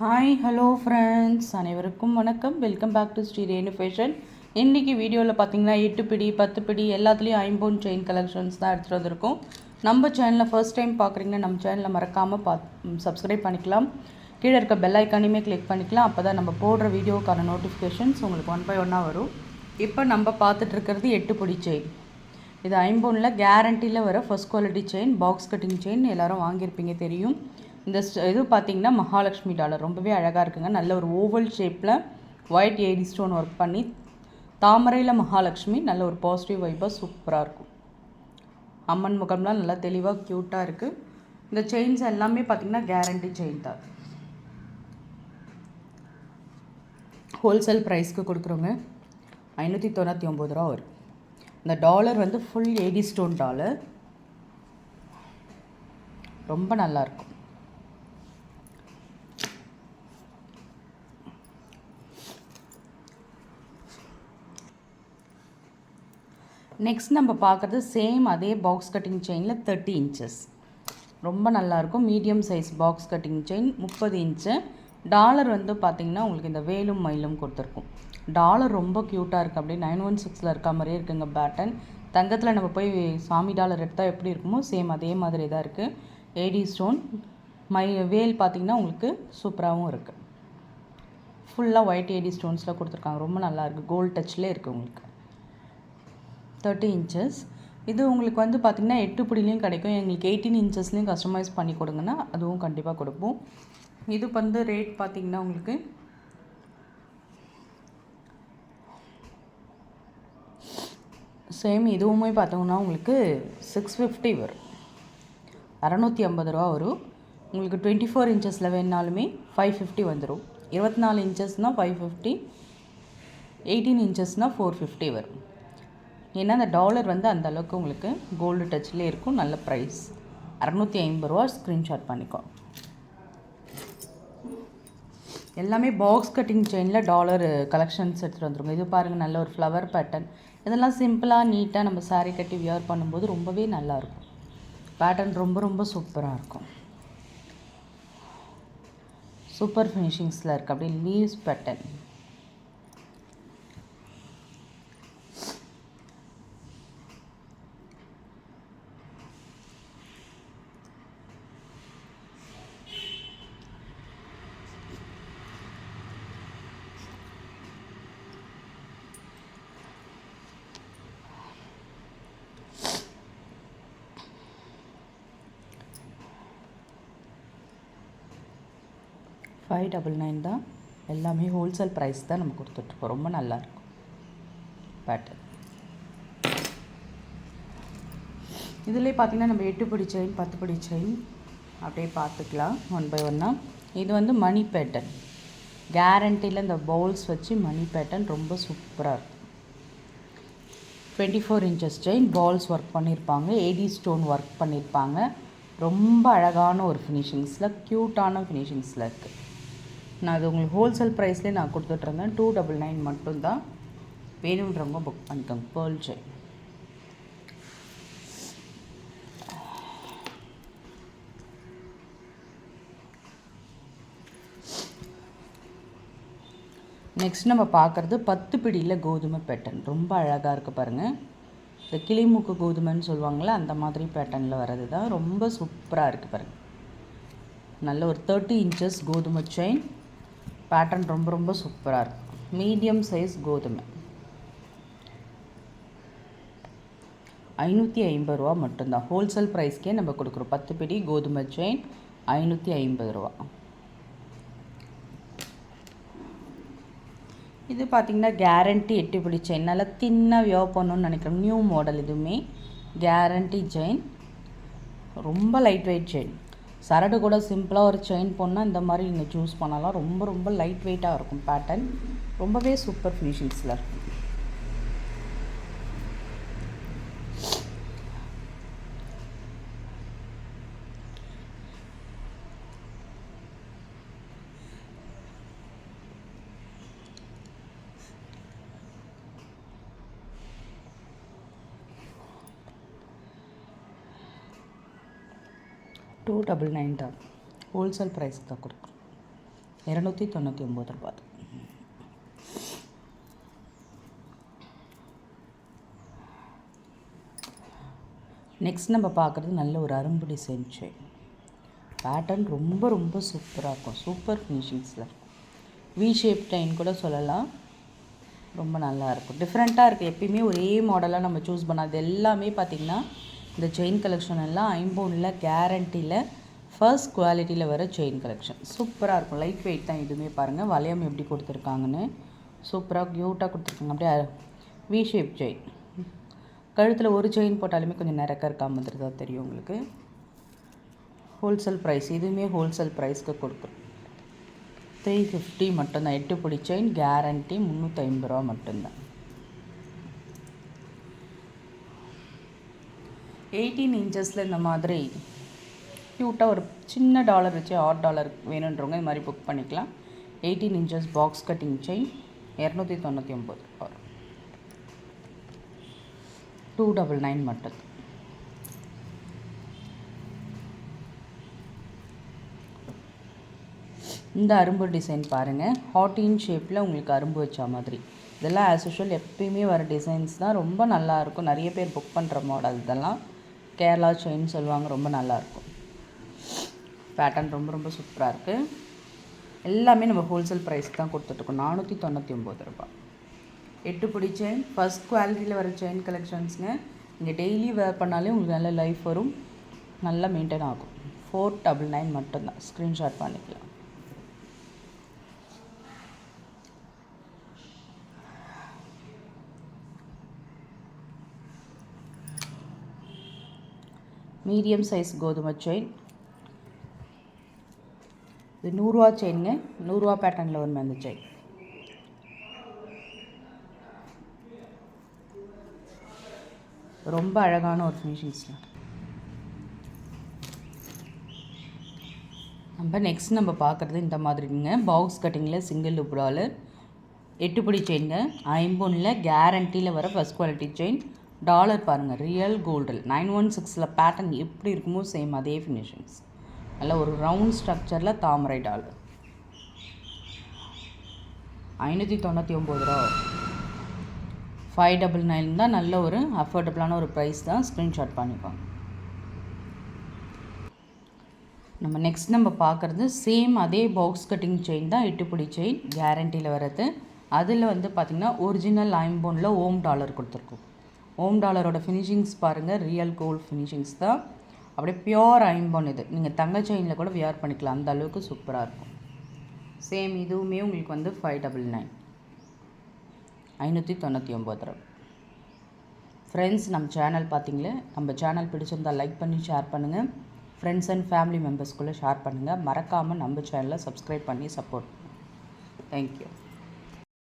Hi hello friends, அனைவருக்கும் வணக்கம். Welcome back to Sri Renu Fashion. இன்றைக்கி வீடியோவில் பார்த்தீங்கன்னா 8 பிடி 10 பிடி எல்லாத்துலேயும் ஐம்பொன் செயின் கலெக்ஷன்ஸ் தான் எடுத்துகிட்டு வந்திருக்கோம். நம்ம சேனலில் ஃபர்ஸ்ட் டைம் பார்க்குறீங்கன்னா நம்ம சேனலை மறக்காமல் சப்ஸ்கிரைப் பண்ணிக்கலாம். கீழே இருக்க பெல் ஐக்கானையுமே கிளிக் பண்ணிக்கலாம். அப்போ தான் நம்ம போடுற வீடியோக்கான நோட்டிஃபிகேஷன்ஸ் உங்களுக்கு 1 by 1 வரும். இப்போ நம்ம பார்த்துட்ருக்கிறது 8 பிடி செயின். இது ஐம்பொனில் கேரண்டியில் வர first quality chain, box cutting chain. எல்லோரும் வாங்கியிருப்பீங்க தெரியும். இந்த இது பார்த்திங்கன்னா மகாலட்சுமி டாலர் ரொம்பவே அழகாக இருக்குங்க. நல்ல ஒரு ஓவல் ஷேப்பில் ஒயிட் ஏடி ஸ்டோன் ஒர்க் பண்ணி தாமரையில் மகாலட்சுமி, நல்ல ஒரு பாசிட்டிவ் வைப்பாக சூப்பராக இருக்கும். அம்மன் முகம்லாம் நல்லா தெளிவாக க்யூட்டாக இருக்குது. இந்த செயின்ஸ் எல்லாமே பார்த்திங்கன்னா கேரண்டி செயின் தான். ஹோல்சேல் ப்ரைஸ்க்கு கொடுக்குறோங்க. 599 ரூபா வரும். இந்த டாலர் வந்து ஃபுல் ஏடி ஸ்டோன் டாலர், ரொம்ப நல்லாயிருக்கும். நெக்ஸ்ட் நம்ம பார்க்குறது சேம் அதே பாக்ஸ் கட்டிங் செயினில் 30 இன்ச்சஸ், ரொம்ப நல்லாயிருக்கும். Medium size box cutting chain 30 inch. Dollar வந்து பார்த்திங்கன்னா உங்களுக்கு இந்த வேலும் மயிலும் கொடுத்துருக்கும். டாலர் ரொம்ப க்யூட்டாக இருக்குது. அப்படியே 916 இருக்க மாதிரியே இருக்குங்க பேட்டர்ன். தங்கத்தில் நம்ம போய் சாமி டாலர் எடுத்தால் எப்படி இருக்குமோ சேம் அதே மாதிரி தான் இருக்குது. ஏடி ஸ்டோன் வேல் பார்த்திங்கன்னா உங்களுக்கு சூப்பராகவும் இருக்குது. ஃபுல்லாக ஒயிட் ஏடி ஸ்டோன்ஸில் கொடுத்துருக்காங்க. ரொம்ப நல்லாயிருக்கு. கோல்ட் டச்சில் இருக்குது உங்களுக்கு. 30 இன்ச்சஸ். இது உங்களுக்கு வந்து பார்த்திங்கன்னா 8 பிடிலையும் கிடைக்கும். எங்களுக்கு 18 இன்ச்சஸ்லேயும் கஸ்டமைஸ் பண்ணி கொடுங்கன்னா அதுவும் கண்டிப்பாக கொடுப்போம். இது வந்து ரேட் பார்த்திங்கன்னா உங்களுக்கு சேம் இதுவுமே பார்த்தோம்னா உங்களுக்கு 650 வரும். 650 ரூபா வரும். உங்களுக்கு 24 இன்ச்சஸில் வேணுனாலுமே 550 வந்துடும். 24 இன்ச்சஸ்னால் 550, 18 இன்ச்சஸ்னால் 450 வரும். ஏன்னா அந்த டாலர் வந்து அந்த அளவுக்கு உங்களுக்கு கோல்டு டச்சிலே இருக்கும். நல்ல ப்ரைஸ் 650 ரூபா. ஸ்க்ரீன்ஷாட் பண்ணிக்கோ. எல்லாமே பாக்ஸ் கட்டிங் செயினில் டாலர் கலெக்ஷன்ஸ் எடுத்துகிட்டு வந்துருங்க. இது பாருங்கள், நல்ல ஒரு ஃப்ளவர் பேட்டர்ன். இதெல்லாம் சிம்பிளாக நீட்டாக நம்ம சாரீ கட்டி வியர் பண்ணும்போது ரொம்பவே நல்லாயிருக்கும். பேட்டர்ன் ரொம்ப ரொம்ப சூப்பராக இருக்கும். சூப்பர் ஃபினிஷிங்ஸில் இருக்குது. அப்படியே லீவ்ஸ் பேட்டர்ன். $599 தான். எல்லாமே ஹோல்சேல் ப்ரைஸ் தான் நம்ம கொடுத்துட்ருக்கோம். ரொம்ப நல்லாயிருக்கும் பேட்டர்ன். இதிலே பார்த்திங்கன்னா நம்ம 8 பிடி செயின் 10 பிடி செயின் அப்படியே பார்த்துக்கலாம் 1 by 1. இது வந்து மணி பேட்டர்ன். கேரண்டியில் இந்த பவுல்ஸ் வச்சு மணி பேட்டர்ன் ரொம்ப சூப்பராக இருக்கும். 24 இன்ச்சஸ் செயின், பால்ஸ் ஒர்க் பண்ணியிருப்பாங்க, ஏடி ஸ்டோன் ஒர்க் பண்ணியிருப்பாங்க. ரொம்ப அழகான ஒரு ஃபினிஷிங்ஸில், க்யூட்டான ஃபினிஷிங்ஸில் இருக்குது. நான் அது உங்களுக்கு ஹோல்சேல் ப்ரைஸ்லேயே நான் கொடுத்துட்ருந்தேன். 299 மட்டும்தான். வேணுன்றவங்க புக் பண்ணிக்கோங்க. Pearl chain. நெக்ஸ்ட் நம்ம பார்க்குறது 10 பிடியில் கோதுமை பேட்டர்ன். ரொம்ப அழகாக இருக்குது பாருங்கள். இந்த கிளிமூக்கு கோதுமைன்னு சொல்லுவாங்களே அந்த மாதிரி பேட்டர்னில் வர்றது தான். ரொம்ப சூப்பராக இருக்குது பாருங்கள். நல்ல ஒரு 30 இன்ச்சஸ் கோதுமை செயின். பேட்டர்ன் ரொம்ப ரொம்ப சூப்பராக இருக்கும். மீடியம் சைஸ் கோதுமை. 550 ரூபா மட்டும்தான். ஹோல்சேல் ப்ரைஸ்க்கே நம்ம கொடுக்குறோம். 10 பிடி கோதுமை செயின் 550 ரூபா. இது பார்த்திங்கன்னா கேரண்டி 8 பிடி செயின். நல்லா தின்னாக வியர் பண்ணணும்னு நினைக்கிறோம். New model. இதுவுமே கேரண்டி செயின். ரொம்ப லைட் வெயிட் செயின். சரடு கூட சிம்பிளாக ஒரு செயின் போனால் இந்த மாதிரி நீங்கள் சூஸ் பண்ணலாம். ரொம்ப ரொம்ப லைட் வெயிட்டாக இருக்கும். பேட்டர்ன் ரொம்பவே சூப்பர் ஃபினிஷிங்ஸில் இருக்கும். $299 தான். ஹோல்சேல் ப்ரைஸ்க்கு தான் கொடுக்குறோம். 299 ரூபா. நெக்ஸ்ட் நம்ம பார்க்குறது நல்ல ஒரு அரும்பு டிசைன் செயின். பேட்டர்ன் ரொம்ப ரொம்ப சூப்பராக இருக்கும். சூப்பர் ஃபினிஷிங்ஸில் வி ஷேப் செயின் கூட சொல்லலாம். ரொம்ப நல்லாயிருக்கும். டிஃப்ரெண்ட்டாக இருக்குது. எப்பயுமே ஒரே மாடலாக நம்ம சூஸ் பண்ணாது. எல்லாமே பார்த்திங்கன்னா இந்த செயின் கலெக்ஷன் எல்லாம் ஐம்போனில் கேரண்டியில் ஃபர்ஸ்ட் குவாலிட்டியில் வர செயின் கலெக்ஷன். சூப்பராக இருக்கும். லைட் வெயிட் தான் இதுவுமே. பாருங்கள் வளையம் எப்படி கொடுத்துருக்காங்கன்னு. சூப்பராக க்யூட்டாக கொடுத்துருக்காங்க. அப்படியே வி ஷேப் செயின். கழுத்தில் ஒரு செயின் போட்டாலுமே கொஞ்சம் நிறக்க இருக்காமல் தான் தெரியும் உங்களுக்கு. Wholesale price. இதுவுமே ஹோல்சேல் ப்ரைஸ்க்கு கொடுக்குறோம். 350 மட்டும்தான். 8 பிடி செயின் கேரண்டி 350 ரூபா மட்டும்தான். 18 இன்ச்சஸில் இந்த மாதிரி க்யூட்டாக ஒரு சின்ன டாலர் வச்சு $8 வேணுன்றவங்க இது மாதிரி புக் பண்ணிக்கலாம். 18 இன்ச்சஸ் பாக்ஸ் கட்டிங் செயின் 299 ரூபா. 299 மட்டும். இந்த அரும்பு டிசைன் பாருங்கள். ஹார்டின் ஷேப்பில் உங்களுக்கு அரும்பு வச்ச மாதிரி. இதெல்லாம் ஆஸ் யூஷுவல் எப்பயுமே வர டிசைன்ஸ் தான். ரொம்ப நல்லாயிருக்கும். நிறைய பேர் புக் பண்ணுற மாடல் இதெல்லாம். கேரளா செயின் சொல்லுவாங்க. ரொம்ப நல்லாயிருக்கும். பேட்டர்ன் ரொம்ப ரொம்ப சூப்பராக இருக்குது. எல்லாமே நம்ம ஹோல்சேல் ப்ரைஸ்க்கு தான் கொடுத்துட்ருக்கோம். 499 ரூபா. 8 பிடி செயின் ஃபஸ்ட் குவாலிட்டியில் வர செயின் கலெக்ஷன்ஸுங்க. நீங்கள் டெய்லி வேர் பண்ணாலே உங்களுக்கு நல்ல லைஃப் வரும். நல்லா மெயின்டைன் ஆகும். 499 மட்டும்தான். ஸ்க்ரீன்ஷாட் பண்ணிக்கலாம். மீடியம் சைஸ் கோதுமை செயின். இது 100 ரூபா செயினுங்க. 100 ரூபா பேட்டர்னில் வருமே அந்த செயின். ரொம்ப அழகான ஒரு ஃபினிஷிங்ஸில். நம்ம பார்க்குறது இந்த மாதிரிங்க. பாக்ஸ் கட்டிங்கில் சிங்கிள் லூப் டாலர் 8 பிடி செயினுங்க. ஐம்போனில் கேரண்டியில் வர ஃபஸ்ட் குவாலிட்டி செயின். டாலர் பாருங்கள். ரியல் கோல்டில் 916 பேட்டர்ன் எப்படி இருக்குமோ சேம் அதே ஃபினிஷிங்ஸ். நல்ல ஒரு ரவுண்ட் ஸ்ட்ரக்சரில் தாமரை டாலர். 599 ரூபா. 599 தான். நல்ல ஒரு அஃபோர்டபுளான ஒரு ப்ரைஸ் தான். ஸ்க்ரீன்ஷாட் பண்ணிக்கோங்க. நம்ம பார்க்குறது சேம் அதே பாக்ஸ் கட்டிங் செயின் தான். 8 பிடி செயின் கேரண்டியில் வர்றது. அதில் பார்த்திங்கன்னா ஒரிஜினல் ஐம்போனில் ஓம் டாலர் கொடுத்துருக்கோம். ஓம் டாலரோட ஃபினிஷிங்ஸ் பாருங்கள். ரியல் கோல்ட் ஃபினிஷிங்ஸ் தான். அப்படியே பியோர் ஐம்போன் இது. நீங்கள் தங்க செயினில் கூட வியர் பண்ணிக்கலாம். அந்த அளவுக்கு சூப்பராக இருக்கும். சேம் இதுவுமே உங்களுக்கு 599. 599 ரூபா. ஃப்ரெண்ட்ஸ், நம்ம சேனல் பார்த்தீங்களே. நம்ம சேனல் பிடிச்சிருந்தால் லைக் பண்ணி ஷேர் பண்ணுங்கள். ஃப்ரெண்ட்ஸ் அண்ட் ஃபேமிலி மெம்பர்ஸ்குள்ளே ஷேர் பண்ணுங்கள். மறக்காமல் நம்ம சேனலை சப்ஸ்கிரைப் பண்ணி சப்போர்ட் பண்ணுங்கள். தேங்க்யூ.